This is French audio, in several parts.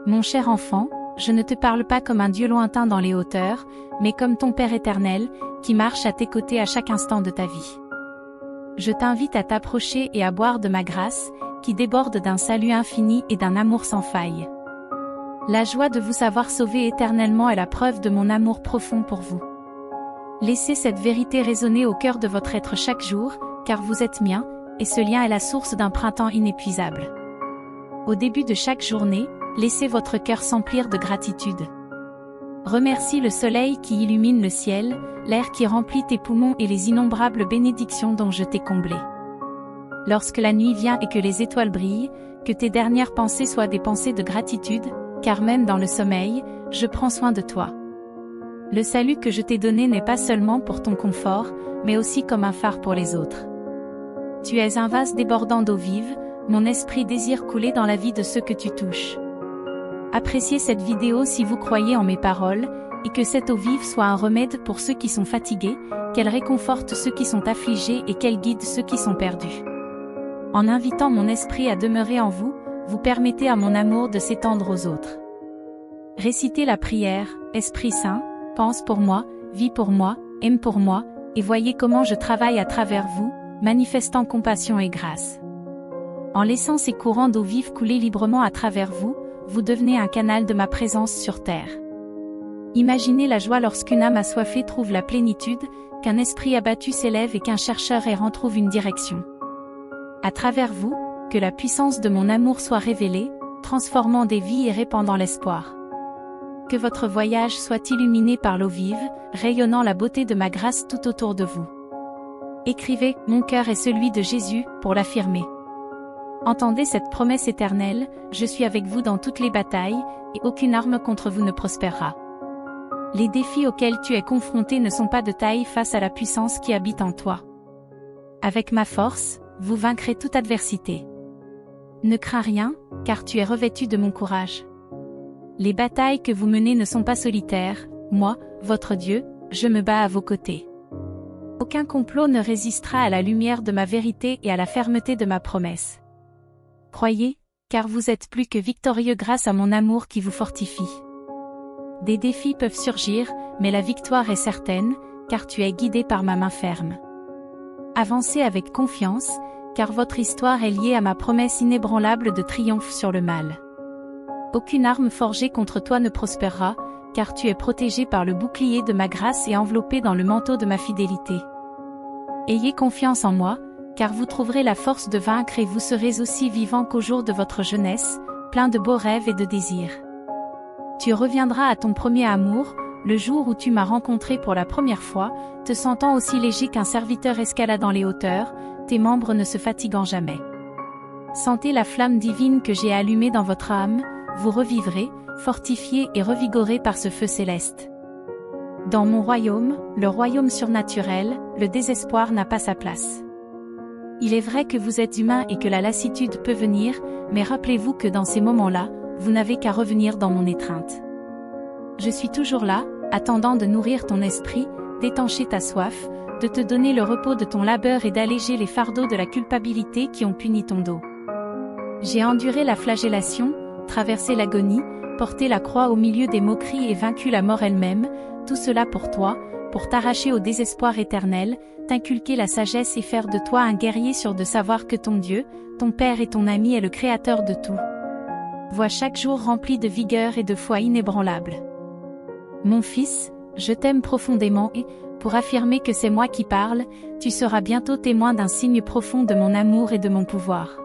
Mon cher enfant, je ne te parle pas comme un Dieu lointain dans les hauteurs, mais comme ton Père éternel, qui marche à tes côtés à chaque instant de ta vie. Je t'invite à t'approcher et à boire de ma grâce, qui déborde d'un salut infini et d'un amour sans faille. La joie de vous savoir sauvé éternellement est la preuve de mon amour profond pour vous. Laissez cette vérité résonner au cœur de votre être chaque jour, car vous êtes mien, et ce lien est la source d'un printemps inépuisable. Au début de chaque journée, laissez votre cœur s'emplir de gratitude. Remercie le soleil qui illumine le ciel, l'air qui remplit tes poumons et les innombrables bénédictions dont je t'ai comblé. Lorsque la nuit vient et que les étoiles brillent, que tes dernières pensées soient des pensées de gratitude, car même dans le sommeil, je prends soin de toi. Le salut que je t'ai donné n'est pas seulement pour ton confort, mais aussi comme un phare pour les autres. Tu es un vase débordant d'eau vive, mon esprit désire couler dans la vie de ceux que tu touches. Appréciez cette vidéo si vous croyez en mes paroles, et que cette eau vive soit un remède pour ceux qui sont fatigués, qu'elle réconforte ceux qui sont affligés et qu'elle guide ceux qui sont perdus. En invitant mon esprit à demeurer en vous, vous permettez à mon amour de s'étendre aux autres. Récitez la prière, Esprit Saint, pense pour moi, vis pour moi, aime pour moi, et voyez comment je travaille à travers vous, manifestant compassion et grâce. En laissant ces courants d'eau vive couler librement à travers vous, vous devenez un canal de ma présence sur terre. Imaginez la joie lorsqu'une âme assoiffée trouve la plénitude, qu'un esprit abattu s'élève et qu'un chercheur errant trouve une direction. À travers vous, que la puissance de mon amour soit révélée, transformant des vies et répandant l'espoir. Que votre voyage soit illuminé par l'eau vive, rayonnant la beauté de ma grâce tout autour de vous. Écrivez « Mon cœur est celui de Jésus » pour l'affirmer. Entendez cette promesse éternelle, je suis avec vous dans toutes les batailles, et aucune arme contre vous ne prospérera. Les défis auxquels tu es confronté ne sont pas de taille face à la puissance qui habite en toi. Avec ma force, vous vaincrez toute adversité. Ne crains rien, car tu es revêtu de mon courage. Les batailles que vous menez ne sont pas solitaires, moi, votre Dieu, je me bats à vos côtés. Aucun complot ne résistera à la lumière de ma vérité et à la fermeté de ma promesse. Croyez, car vous êtes plus que victorieux grâce à mon amour qui vous fortifie. Des défis peuvent surgir, mais la victoire est certaine, car tu es guidé par ma main ferme. Avancez avec confiance, car votre histoire est liée à ma promesse inébranlable de triomphe sur le mal. Aucune arme forgée contre toi ne prospérera, car tu es protégé par le bouclier de ma grâce et enveloppé dans le manteau de ma fidélité. Ayez confiance en moi, car vous trouverez la force de vaincre et vous serez aussi vivant qu'au jour de votre jeunesse, plein de beaux rêves et de désirs. Tu reviendras à ton premier amour, le jour où tu m'as rencontré pour la première fois, te sentant aussi léger qu'un serviteur escaladant les hauteurs, tes membres ne se fatiguant jamais. Sentez la flamme divine que j'ai allumée dans votre âme, vous revivrez, fortifiés et revigorés par ce feu céleste. Dans mon royaume, le royaume surnaturel, le désespoir n'a pas sa place. Il est vrai que vous êtes humain et que la lassitude peut venir, mais rappelez-vous que dans ces moments-là, vous n'avez qu'à revenir dans mon étreinte. Je suis toujours là, attendant de nourrir ton esprit, d'étancher ta soif, de te donner le repos de ton labeur et d'alléger les fardeaux de la culpabilité qui ont puni ton dos. J'ai enduré la flagellation, traversé l'agonie, porté la croix au milieu des moqueries et vaincu la mort elle-même, tout cela pour toi, pour t'arracher au désespoir éternel, t'inculquer la sagesse et faire de toi un guerrier sûr de savoir que ton Dieu, ton Père et ton ami est le Créateur de tout. Vois chaque jour rempli de vigueur et de foi inébranlable. Mon fils, je t'aime profondément et, pour affirmer que c'est moi qui parle, tu seras bientôt témoin d'un signe profond de mon amour et de mon pouvoir.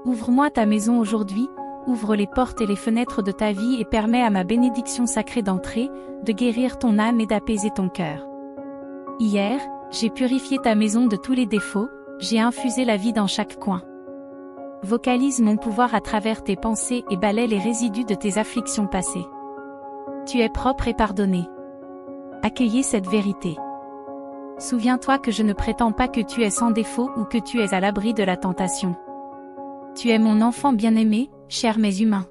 Ouvre-moi ta maison aujourd'hui, ouvre les portes et les fenêtres de ta vie et permets à ma bénédiction sacrée d'entrer, de guérir ton âme et d'apaiser ton cœur. Hier, j'ai purifié ta maison de tous les défauts, j'ai infusé la vie dans chaque coin. Vocalise mon pouvoir à travers tes pensées et balaie les résidus de tes afflictions passées. Tu es propre et pardonné. Accueillez cette vérité. Souviens-toi que je ne prétends pas que tu es sans défaut ou que tu es à l'abri de la tentation. Tu es mon enfant bien-aimé, chers mes humains.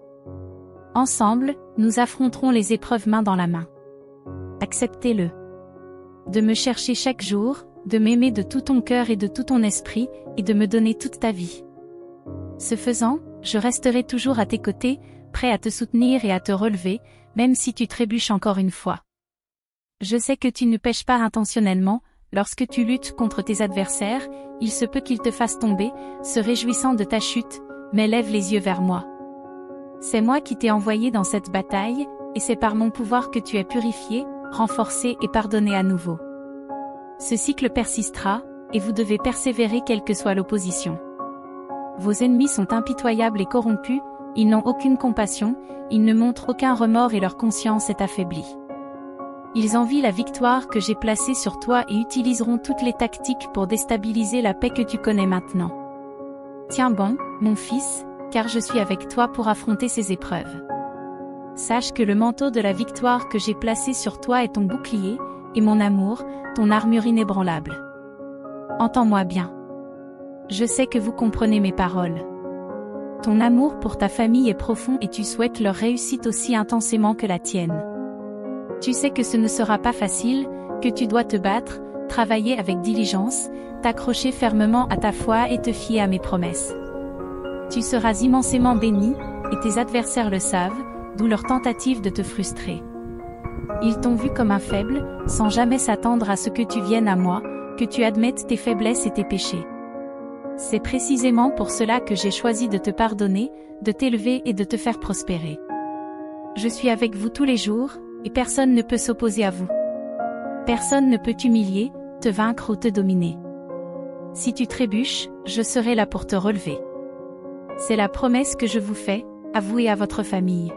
Ensemble, nous affronterons les épreuves main dans la main. Acceptez-le. De me chercher chaque jour, de m'aimer de tout ton cœur et de tout ton esprit, et de me donner toute ta vie. Ce faisant, je resterai toujours à tes côtés, prêt à te soutenir et à te relever, même si tu trébuches encore une fois. Je sais que tu ne pèches pas intentionnellement, lorsque tu luttes contre tes adversaires, il se peut qu'ils te fassent tomber, se réjouissant de ta chute, mais lève les yeux vers moi. C'est moi qui t'ai envoyé dans cette bataille, et c'est par mon pouvoir que tu es purifié, renforcé et pardonné à nouveau. Ce cycle persistera, et vous devez persévérer quelle que soit l'opposition. Vos ennemis sont impitoyables et corrompus, ils n'ont aucune compassion, ils ne montrent aucun remords et leur conscience est affaiblie. Ils envient la victoire que j'ai placée sur toi et utiliseront toutes les tactiques pour déstabiliser la paix que tu connais maintenant. Tiens bon, mon fils, car je suis avec toi pour affronter ces épreuves. Sache que le manteau de la victoire que j'ai placé sur toi est ton bouclier, et mon amour, ton armure inébranlable. Entends-moi bien. Je sais que vous comprenez mes paroles. Ton amour pour ta famille est profond et tu souhaites leur réussite aussi intensément que la tienne. Tu sais que ce ne sera pas facile, que tu dois te battre, travailler avec diligence, t'accrocher fermement à ta foi et te fier à mes promesses. Tu seras immensément béni, et tes adversaires le savent, d'où leur tentative de te frustrer. Ils t'ont vu comme un faible, sans jamais s'attendre à ce que tu viennes à moi, que tu admettes tes faiblesses et tes péchés. C'est précisément pour cela que j'ai choisi de te pardonner, de t'élever et de te faire prospérer. Je suis avec vous tous les jours, et personne ne peut s'opposer à vous. Personne ne peut t'humilier, te vaincre ou te dominer. Si tu trébuches, je serai là pour te relever. C'est la promesse que je vous fais, à vous et à votre famille.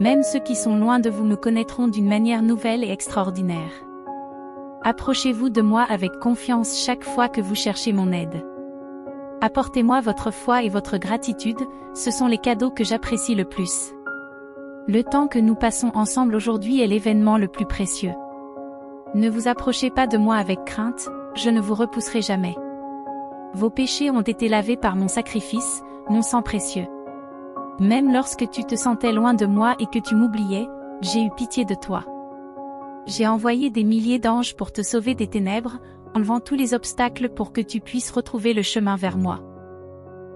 Même ceux qui sont loin de vous me connaîtront d'une manière nouvelle et extraordinaire. Approchez-vous de moi avec confiance chaque fois que vous cherchez mon aide. Apportez-moi votre foi et votre gratitude, ce sont les cadeaux que j'apprécie le plus. Le temps que nous passons ensemble aujourd'hui est l'événement le plus précieux. Ne vous approchez pas de moi avec crainte, je ne vous repousserai jamais. Vos péchés ont été lavés par mon sacrifice, mon sang précieux. Même lorsque tu te sentais loin de moi et que tu m'oubliais, j'ai eu pitié de toi. J'ai envoyé des milliers d'anges pour te sauver des ténèbres, enlevant tous les obstacles pour que tu puisses retrouver le chemin vers moi.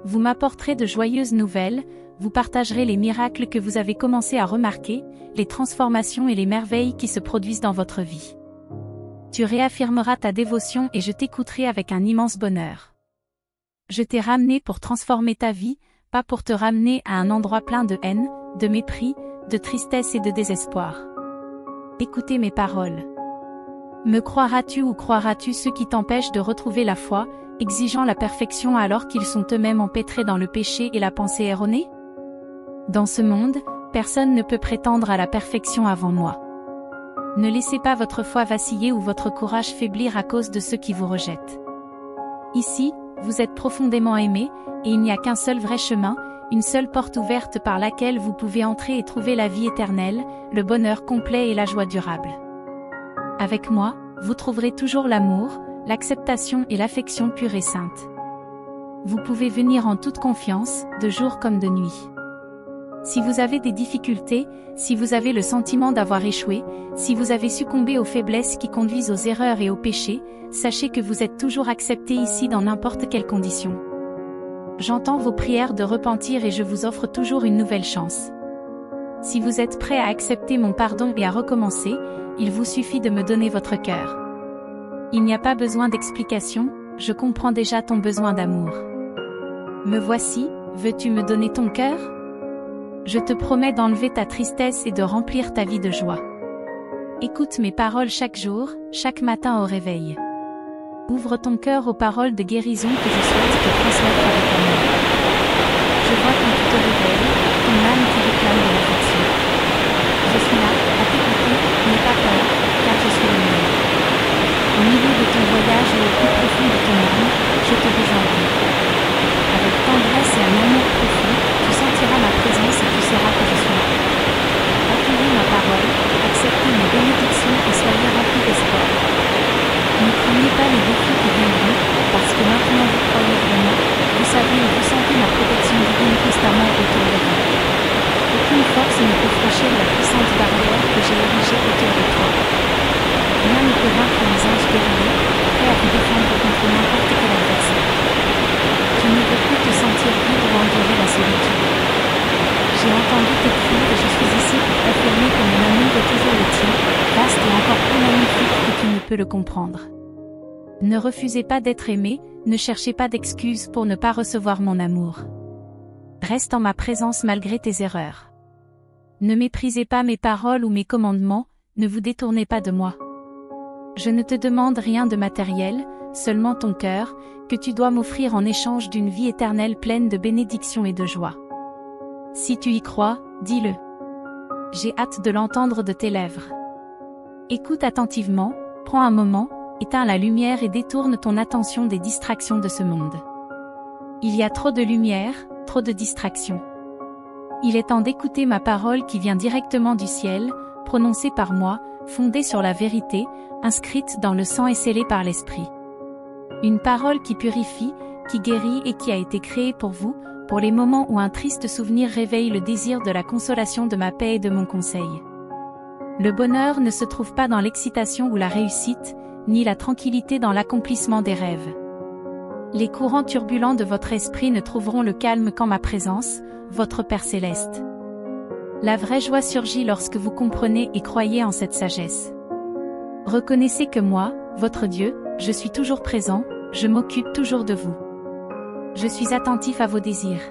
Vous m'apporterez de joyeuses nouvelles, vous partagerez les miracles que vous avez commencé à remarquer, les transformations et les merveilles qui se produisent dans votre vie. Tu réaffirmeras ta dévotion et je t'écouterai avec un immense bonheur. Je t'ai ramené pour transformer ta vie, pas pour te ramener à un endroit plein de haine, de mépris, de tristesse et de désespoir. Écoutez mes paroles. Me croiras-tu ou croiras-tu ceux qui t'empêchent de retrouver la foi, exigeant la perfection alors qu'ils sont eux-mêmes empêtrés dans le péché et la pensée erronée? Dans ce monde, personne ne peut prétendre à la perfection avant moi. Ne laissez pas votre foi vaciller ou votre courage faiblir à cause de ceux qui vous rejettent. Ici, vous êtes profondément aimés, et il n'y a qu'un seul vrai chemin, une seule porte ouverte par laquelle vous pouvez entrer et trouver la vie éternelle, le bonheur complet et la joie durable. Avec moi, vous trouverez toujours l'amour, l'acceptation et l'affection pure et sainte. Vous pouvez venir en toute confiance, de jour comme de nuit. Si vous avez des difficultés, si vous avez le sentiment d'avoir échoué, si vous avez succombé aux faiblesses qui conduisent aux erreurs et aux péchés, sachez que vous êtes toujours accepté ici dans n'importe quelle condition. J'entends vos prières de repentir et je vous offre toujours une nouvelle chance. Si vous êtes prêt à accepter mon pardon et à recommencer, il vous suffit de me donner votre cœur. Il n'y a pas besoin d'explication, je comprends déjà ton besoin d'amour. Me voici, veux-tu me donner ton cœur ? Je te promets d'enlever ta tristesse et de remplir ta vie de joie. Écoute mes paroles chaque jour, chaque matin au réveil. Ouvre ton cœur aux paroles de guérison que je souhaite te transmettre avec amour. Je vois quand tu te réveilles, ton âme qui réclame de l'affection. Je suis là, à t'écouter, n'aie pas peur, car je suis le meilleur. Au milieu de ton voyage et au plus profond de ton âme, je te rejoindrai. Avec tendresse et un amour profond, tu sentiras ma présence et tu sauras que je suis là. Accueillez ma parole, acceptez mes bénédictions et soyez remplis d'espoir. Ne craignez pas les défis qui viendront, parce que maintenant vous croyez vraiment, vous savez et vous sentez ma protection divine constamment autour de vous. Aucune force ne peut franchir la puissante barrière que j'ai érigée autour de toi. Rien ne peut vaincre les anges guerriers, prêts à vous défendre contre n'importe quel adversaire. peux le comprendre. Ne refusez pas d'être aimé, ne cherchez pas d'excuses pour ne pas recevoir mon amour. Reste en ma présence malgré tes erreurs. Ne méprisez pas mes paroles ou mes commandements, ne vous détournez pas de moi. Je ne te demande rien de matériel, seulement ton cœur, que tu dois m'offrir en échange d'une vie éternelle pleine de bénédictions et de joie. Si tu y crois, dis-le. J'ai hâte de l'entendre de tes lèvres. Écoute attentivement, prends un moment, éteins la lumière et détourne ton attention des distractions de ce monde. Il y a trop de lumière, trop de distractions. Il est temps d'écouter ma parole qui vient directement du ciel, prononcée par moi, fondée sur la vérité, inscrite dans le sang et scellée par l'Esprit. Une parole qui purifie, qui guérit et qui a été créée pour vous, pour les moments où un triste souvenir réveille le désir de la consolation de ma paix et de mon conseil. Le bonheur ne se trouve pas dans l'excitation ou la réussite, ni la tranquillité dans l'accomplissement des rêves. Les courants turbulents de votre esprit ne trouveront le calme qu'en ma présence, votre Père céleste. La vraie joie surgit lorsque vous comprenez et croyez en cette sagesse. Reconnaissez que moi, votre Dieu, je suis toujours présent, je m'occupe toujours de vous. Je suis attentif à vos désirs.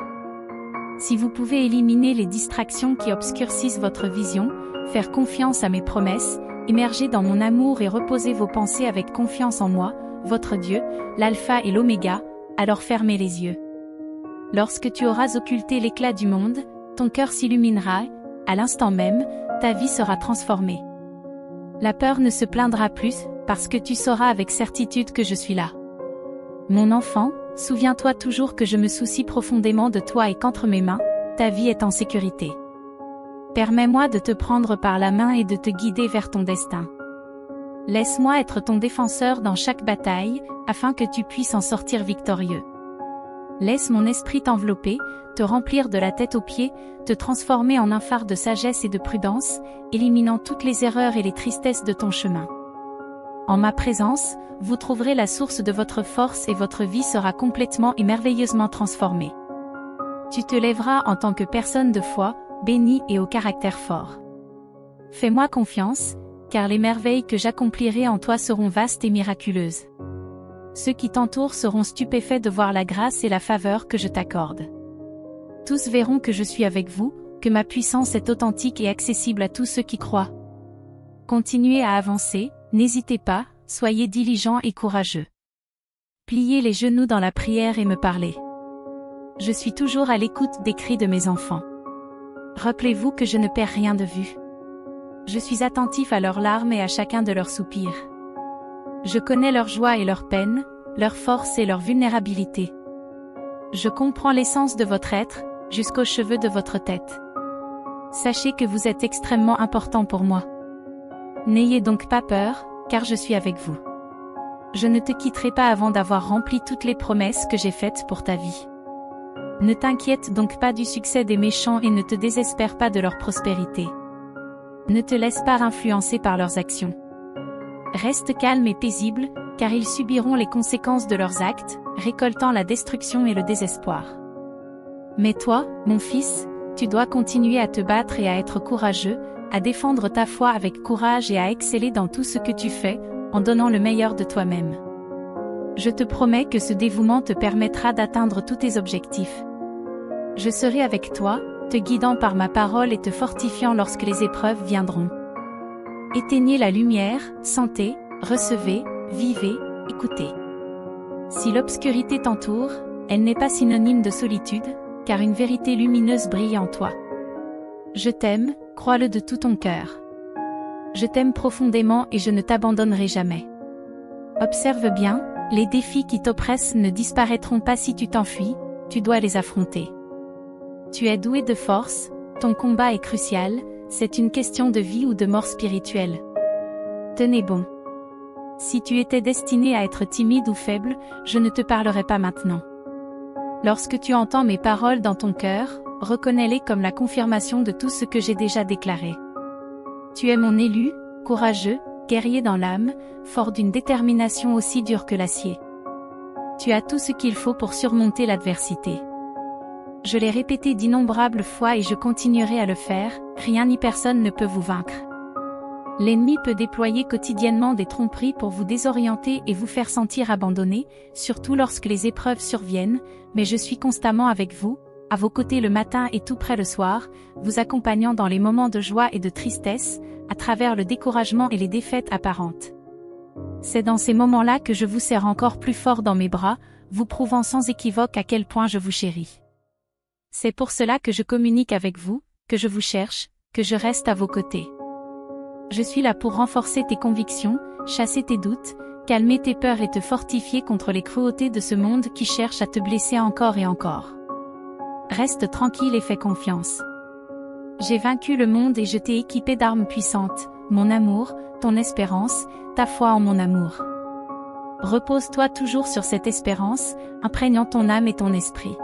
Si vous pouvez éliminer les distractions qui obscurcissent votre vision, faire confiance à mes promesses, émerger dans mon amour et reposer vos pensées avec confiance en moi, votre Dieu, l'alpha et l'oméga, alors fermez les yeux. Lorsque tu auras occulté l'éclat du monde, ton cœur s'illuminera, à l'instant même, ta vie sera transformée. La peur ne se plaindra plus, parce que tu sauras avec certitude que je suis là. Mon enfant, souviens-toi toujours que je me soucie profondément de toi et qu'entre mes mains, ta vie est en sécurité. Permets-moi de te prendre par la main et de te guider vers ton destin. Laisse-moi être ton défenseur dans chaque bataille, afin que tu puisses en sortir victorieux. Laisse mon esprit t'envelopper, te remplir de la tête aux pieds, te transformer en un phare de sagesse et de prudence, éliminant toutes les erreurs et les tristesses de ton chemin. En ma présence, vous trouverez la source de votre force et votre vie sera complètement et merveilleusement transformée. Tu te lèveras en tant que personne de foi, bénie et au caractère fort. Fais-moi confiance, car les merveilles que j'accomplirai en toi seront vastes et miraculeuses. Ceux qui t'entourent seront stupéfaits de voir la grâce et la faveur que je t'accorde. Tous verront que je suis avec vous, que ma puissance est authentique et accessible à tous ceux qui croient. Continuez à avancer, n'hésitez pas, soyez diligents et courageux. Pliez les genoux dans la prière et me parlez. Je suis toujours à l'écoute des cris de mes enfants. Rappelez-vous que je ne perds rien de vue. Je suis attentif à leurs larmes et à chacun de leurs soupirs. Je connais leur joie et leur peine, leur force et leur vulnérabilité. Je comprends l'essence de votre être, jusqu'aux cheveux de votre tête. Sachez que vous êtes extrêmement important pour moi. N'ayez donc pas peur, car je suis avec vous. Je ne te quitterai pas avant d'avoir rempli toutes les promesses que j'ai faites pour ta vie. Ne t'inquiète donc pas du succès des méchants et ne te désespère pas de leur prospérité. Ne te laisse pas influencer par leurs actions. Reste calme et paisible, car ils subiront les conséquences de leurs actes, récoltant la destruction et le désespoir. Mais toi, mon fils, tu dois continuer à te battre et à être courageux, à défendre ta foi avec courage et à exceller dans tout ce que tu fais, en donnant le meilleur de toi-même. Je te promets que ce dévouement te permettra d'atteindre tous tes objectifs. Je serai avec toi, te guidant par ma parole et te fortifiant lorsque les épreuves viendront. Éteignez la lumière, sentez, recevez, vivez, écoutez. Si l'obscurité t'entoure, elle n'est pas synonyme de solitude, car une vérité lumineuse brille en toi. Je t'aime, crois-le de tout ton cœur. Je t'aime profondément et je ne t'abandonnerai jamais. Observe bien, les défis qui t'oppressent ne disparaîtront pas si tu t'enfuis, tu dois les affronter. Tu es doué de force, ton combat est crucial, c'est une question de vie ou de mort spirituelle. Tenez bon. Si tu étais destiné à être timide ou faible, je ne te parlerai pas maintenant. Lorsque tu entends mes paroles dans ton cœur, reconnais-les comme la confirmation de tout ce que j'ai déjà déclaré. Tu es mon élu, courageux, guerrier dans l'âme, fort d'une détermination aussi dure que l'acier. Tu as tout ce qu'il faut pour surmonter l'adversité. Je l'ai répété d'innombrables fois et je continuerai à le faire, rien ni personne ne peut vous vaincre. L'ennemi peut déployer quotidiennement des tromperies pour vous désorienter et vous faire sentir abandonné, surtout lorsque les épreuves surviennent, mais je suis constamment avec vous, à vos côtés le matin et tout près le soir, vous accompagnant dans les moments de joie et de tristesse, à travers le découragement et les défaites apparentes. C'est dans ces moments-là que je vous serre encore plus fort dans mes bras, vous prouvant sans équivoque à quel point je vous chéris. C'est pour cela que je communique avec vous, que je vous cherche, que je reste à vos côtés. Je suis là pour renforcer tes convictions, chasser tes doutes, calmer tes peurs et te fortifier contre les cruautés de ce monde qui cherche à te blesser encore et encore. Reste tranquille et fais confiance. J'ai vaincu le monde et je t'ai équipé d'armes puissantes, mon amour, ton espérance, ta foi en mon amour. Repose-toi toujours sur cette espérance, imprégnant ton âme et ton esprit.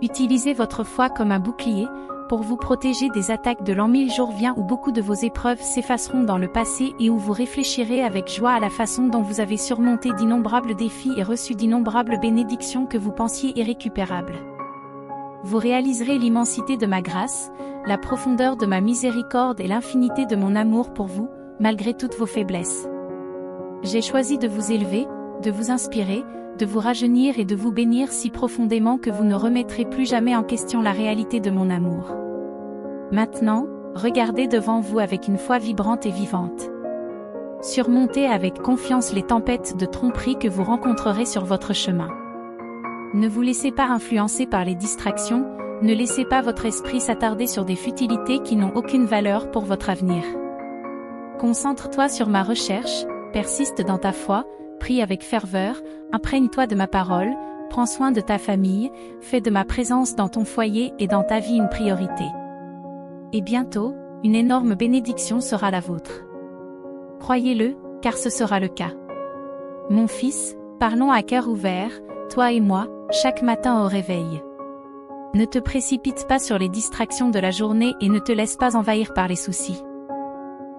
Utilisez votre foi comme un bouclier, pour vous protéger des attaques de l'ennemi. Le jour vient où beaucoup de vos épreuves s'effaceront dans le passé et où vous réfléchirez avec joie à la façon dont vous avez surmonté d'innombrables défis et reçu d'innombrables bénédictions que vous pensiez irrécupérables. Vous réaliserez l'immensité de ma grâce, la profondeur de ma miséricorde et l'infinité de mon amour pour vous, malgré toutes vos faiblesses. J'ai choisi de vous élever, de vous inspirer, de vous rajeunir et de vous bénir si profondément que vous ne remettrez plus jamais en question la réalité de mon amour. Maintenant, regardez devant vous avec une foi vibrante et vivante. Surmontez avec confiance les tempêtes de tromperie que vous rencontrerez sur votre chemin. Ne vous laissez pas influencer par les distractions, ne laissez pas votre esprit s'attarder sur des futilités qui n'ont aucune valeur pour votre avenir. Concentre-toi sur ma recherche, persiste dans ta foi, prie avec ferveur, imprègne-toi de ma parole, prends soin de ta famille, fais de ma présence dans ton foyer et dans ta vie une priorité. Et bientôt, une énorme bénédiction sera la vôtre. Croyez-le, car ce sera le cas. Mon fils, parlons à cœur ouvert, toi et moi, chaque matin au réveil. Ne te précipite pas sur les distractions de la journée et ne te laisse pas envahir par les soucis.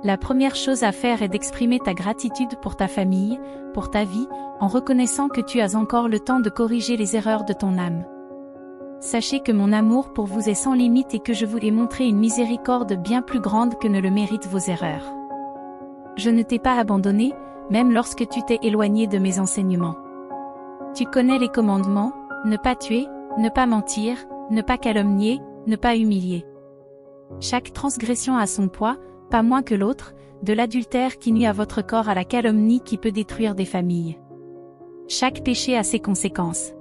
La première chose à faire est d'exprimer ta gratitude pour ta famille, pour ta vie, en reconnaissant que tu as encore le temps de corriger les erreurs de ton âme. Sachez que mon amour pour vous est sans limite et que je vous ai montré une miséricorde bien plus grande que ne le méritent vos erreurs. Je ne t'ai pas abandonné, même lorsque tu t'es éloigné de mes enseignements. Tu connais les commandements, ne pas tuer, ne pas mentir, ne pas calomnier, ne pas humilier. Chaque transgression a son poids, pas moins que l'autre, de l'adultère qui nuit à votre corps à la calomnie qui peut détruire des familles. Chaque péché a ses conséquences.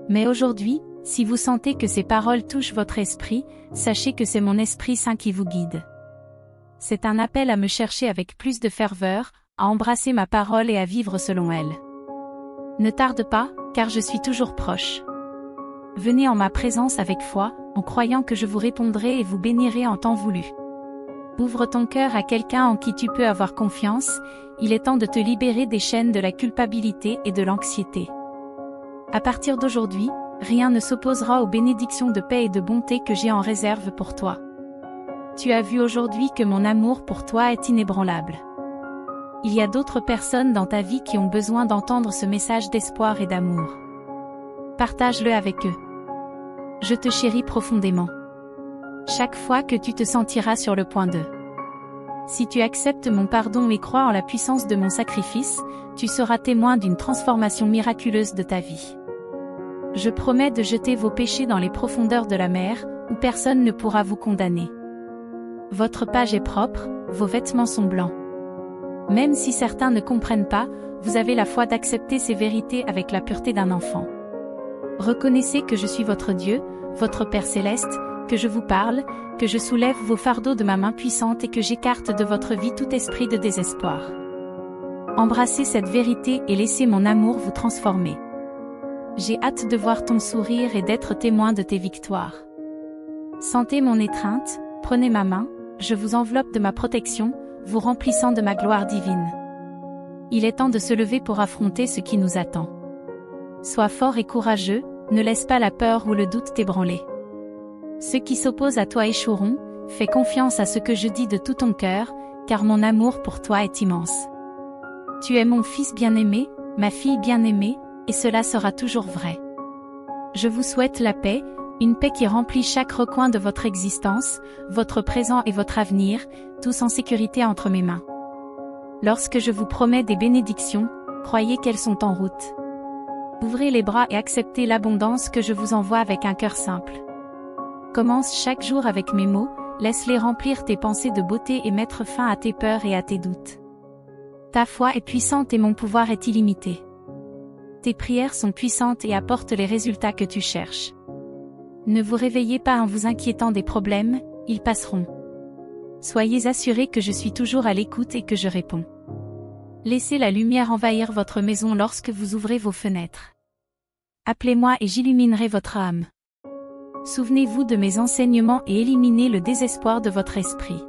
Mais aujourd'hui, si vous sentez que ces paroles touchent votre esprit, sachez que c'est mon Esprit Saint qui vous guide. C'est un appel à me chercher avec plus de ferveur, à embrasser ma parole et à vivre selon elle. Ne tarde pas, car je suis toujours proche. Venez en ma présence avec foi, en croyant que je vous répondrai et vous bénirai en temps voulu. Ouvre ton cœur à quelqu'un en qui tu peux avoir confiance, il est temps de te libérer des chaînes de la culpabilité et de l'anxiété. À partir d'aujourd'hui, rien ne s'opposera aux bénédictions de paix et de bonté que j'ai en réserve pour toi. Tu as vu aujourd'hui que mon amour pour toi est inébranlable. Il y a d'autres personnes dans ta vie qui ont besoin d'entendre ce message d'espoir et d'amour. Partage-le avec eux. Je te chéris profondément. Chaque fois que tu te sentiras sur le point de. Si tu acceptes mon pardon et crois en la puissance de mon sacrifice, tu seras témoin d'une transformation miraculeuse de ta vie. Je promets de jeter vos péchés dans les profondeurs de la mer, où personne ne pourra vous condamner. Votre page est propre, vos vêtements sont blancs. Même si certains ne comprennent pas, vous avez la foi d'accepter ces vérités avec la pureté d'un enfant. Reconnaissez que je suis votre Dieu, votre Père céleste, que je vous parle, que je soulève vos fardeaux de ma main puissante et que j'écarte de votre vie tout esprit de désespoir. Embrassez cette vérité et laissez mon amour vous transformer. J'ai hâte de voir ton sourire et d'être témoin de tes victoires. Sentez mon étreinte, prenez ma main, je vous enveloppe de ma protection, vous remplissant de ma gloire divine. Il est temps de se lever pour affronter ce qui nous attend. Sois fort et courageux, ne laisse pas la peur ou le doute t'ébranler. Ceux qui s'opposent à toi échoueront, fais confiance à ce que je dis de tout ton cœur, car mon amour pour toi est immense. Tu es mon fils bien-aimé, ma fille bien-aimée, et cela sera toujours vrai. Je vous souhaite la paix, Une paix qui remplit chaque recoin de votre existence, votre présent et votre avenir, tous en sécurité entre mes mains. Lorsque je vous promets des bénédictions, croyez qu'elles sont en route. Ouvrez les bras et acceptez l'abondance que je vous envoie avec un cœur simple. Commence chaque jour avec mes mots, laisse-les remplir tes pensées de beauté et mettre fin à tes peurs et à tes doutes. Ta foi est puissante et mon pouvoir est illimité. Tes prières sont puissantes et apportent les résultats que tu cherches. Ne vous réveillez pas en vous inquiétant des problèmes, ils passeront. Soyez assurés que je suis toujours à l'écoute et que je réponds. Laissez la lumière envahir votre maison lorsque vous ouvrez vos fenêtres. Appelez-moi et j'illuminerai votre âme. Souvenez-vous de mes enseignements et éliminez le désespoir de votre esprit.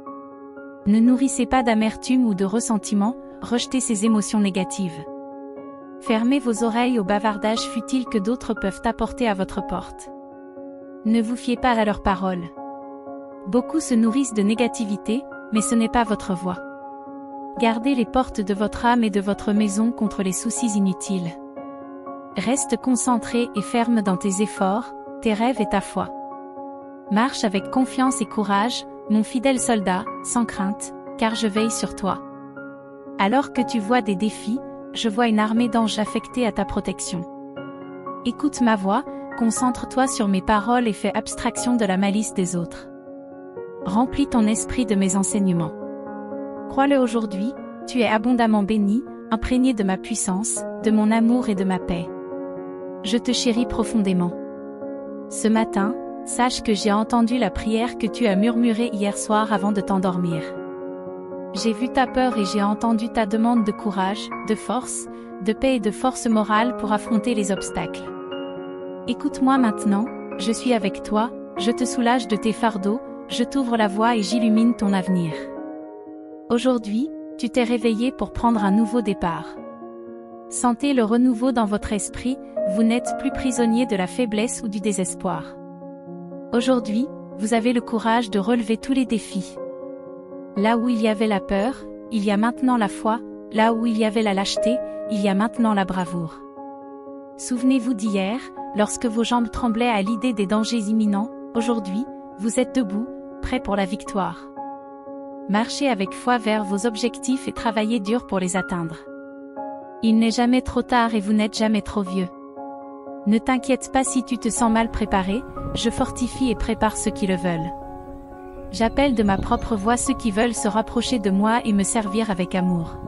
Ne nourrissez pas d'amertume ou de ressentiment, rejetez ces émotions négatives. Fermez vos oreilles au bavardage futile que d'autres peuvent apporter à votre porte. Ne vous fiez pas à leurs paroles. Beaucoup se nourrissent de négativité, mais ce n'est pas votre voie. Gardez les portes de votre âme et de votre maison contre les soucis inutiles. Reste concentré et ferme dans tes efforts, tes rêves et ta foi. Marche avec confiance et courage, mon fidèle soldat, sans crainte, car je veille sur toi. Alors que tu vois des défis, je vois une armée d'anges affectés à ta protection. Écoute ma voix, concentre-toi sur mes paroles et fais abstraction de la malice des autres. Remplis ton esprit de mes enseignements. Crois-le aujourd'hui, tu es abondamment béni, imprégné de ma puissance, de mon amour et de ma paix. Je te chéris profondément. Ce matin, sache que j'ai entendu la prière que tu as murmurée hier soir avant de t'endormir. J'ai vu ta peur et j'ai entendu ta demande de courage, de force, de paix et de force morale pour affronter les obstacles. Écoute-moi maintenant, je suis avec toi, je te soulage de tes fardeaux, je t'ouvre la voie et j'illumine ton avenir. Aujourd'hui, tu t'es réveillé pour prendre un nouveau départ. Sentez le renouveau dans votre esprit, vous n'êtes plus prisonnier de la faiblesse ou du désespoir. Aujourd'hui, vous avez le courage de relever tous les défis. Là où il y avait la peur, il y a maintenant la foi, là où il y avait la lâcheté, il y a maintenant la bravoure. Souvenez-vous d'hier, lorsque vos jambes tremblaient à l'idée des dangers imminents, aujourd'hui, vous êtes debout, prêt pour la victoire. Marchez avec foi vers vos objectifs et travaillez dur pour les atteindre. Il n'est jamais trop tard et vous n'êtes jamais trop vieux. Ne t'inquiète pas si tu te sens mal préparé, je fortifie et prépare ceux qui le veulent. J'appelle de ma propre voix ceux qui veulent se rapprocher de moi et me servir avec amour.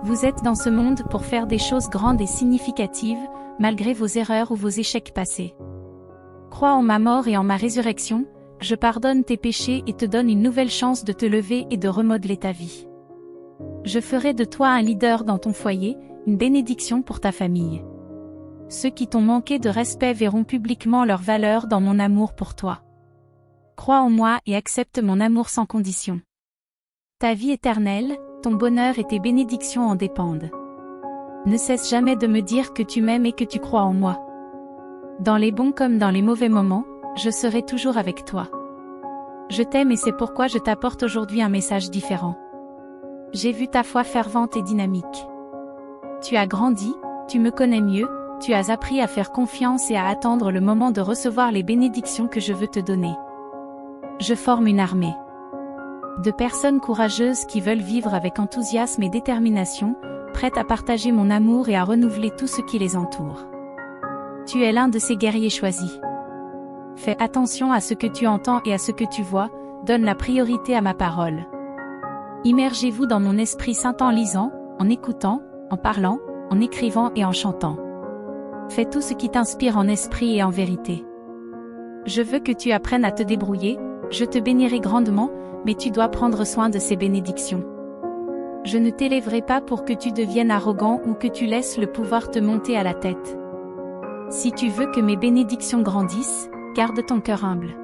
Vous êtes dans ce monde pour faire des choses grandes et significatives, malgré vos erreurs ou vos échecs passés. Crois en ma mort et en ma résurrection, je pardonne tes péchés et te donne une nouvelle chance de te lever et de remodeler ta vie. Je ferai de toi un leader dans ton foyer, une bénédiction pour ta famille. Ceux qui t'ont manqué de respect verront publiquement leur valeur dans mon amour pour toi. Crois en moi et accepte mon amour sans condition. Ta vie éternelle, ton bonheur et tes bénédictions en dépendent. Ne cesse jamais de me dire que tu m'aimes et que tu crois en moi. Dans les bons comme dans les mauvais moments, je serai toujours avec toi. Je t'aime et c'est pourquoi je t'apporte aujourd'hui un message différent. J'ai vu ta foi fervente et dynamique. Tu as grandi, tu me connais mieux, tu as appris à faire confiance et à attendre le moment de recevoir les bénédictions que je veux te donner. Je forme une armée de personnes courageuses qui veulent vivre avec enthousiasme et détermination, prêtes à partager mon amour et à renouveler tout ce qui les entoure. Tu es l'un de ces guerriers choisis. Fais attention à ce que tu entends et à ce que tu vois, donne la priorité à ma parole. Immergez-vous dans mon Esprit Saint en lisant, en écoutant, en parlant, en écrivant et en chantant. Fais tout ce qui t'inspire en esprit et en vérité. Je veux que tu apprennes à te débrouiller, je te bénirai grandement, mais tu dois prendre soin de ces bénédictions. Je ne t'élèverai pas pour que tu deviennes arrogant ou que tu laisses le pouvoir te monter à la tête. Si tu veux que mes bénédictions grandissent, garde ton cœur humble.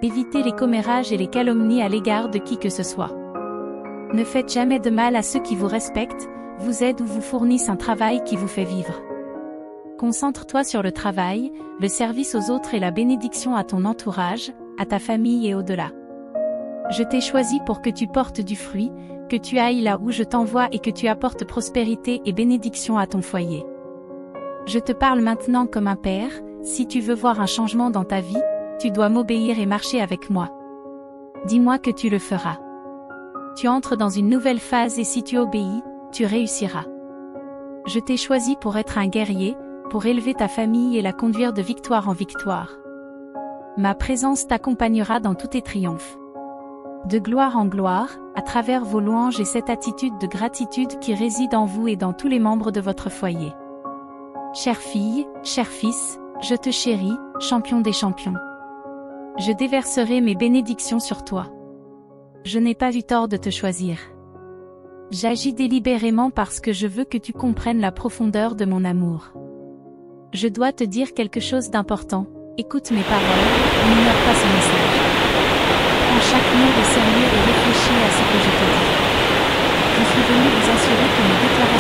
Évitez les commérages et les calomnies à l'égard de qui que ce soit. Ne faites jamais de mal à ceux qui vous respectent, vous aident ou vous fournissent un travail qui vous fait vivre. Concentre-toi sur le travail, le service aux autres et la bénédiction à ton entourage, à ta famille et au-delà. Je t'ai choisi pour que tu portes du fruit, que tu ailles là où je t'envoie et que tu apportes prospérité et bénédiction à ton foyer. Je te parle maintenant comme un père, Si tu veux voir un changement dans ta vie, tu dois m'obéir et marcher avec moi. Dis-moi que tu le feras. Tu entres dans une nouvelle phase et si tu obéis, tu réussiras. Je t'ai choisi pour être un guerrier, pour élever ta famille et la conduire de victoire en victoire. Ma présence t'accompagnera dans tous tes triomphes. De gloire en gloire, à travers vos louanges et cette attitude de gratitude qui réside en vous et dans tous les membres de votre foyer. Chère fille, cher fils, je te chéris, champion des champions. Je déverserai mes bénédictions sur toi. Je n'ai pas eu tort de te choisir. J'agis délibérément parce que je veux que tu comprennes la profondeur de mon amour. Je dois te dire quelque chose d'important, écoute mes paroles, n'ignore pas ce message. Prends chaque mot au sérieux et réfléchis à ce que je te dis. Je suis venu vous assurer que mes déclarations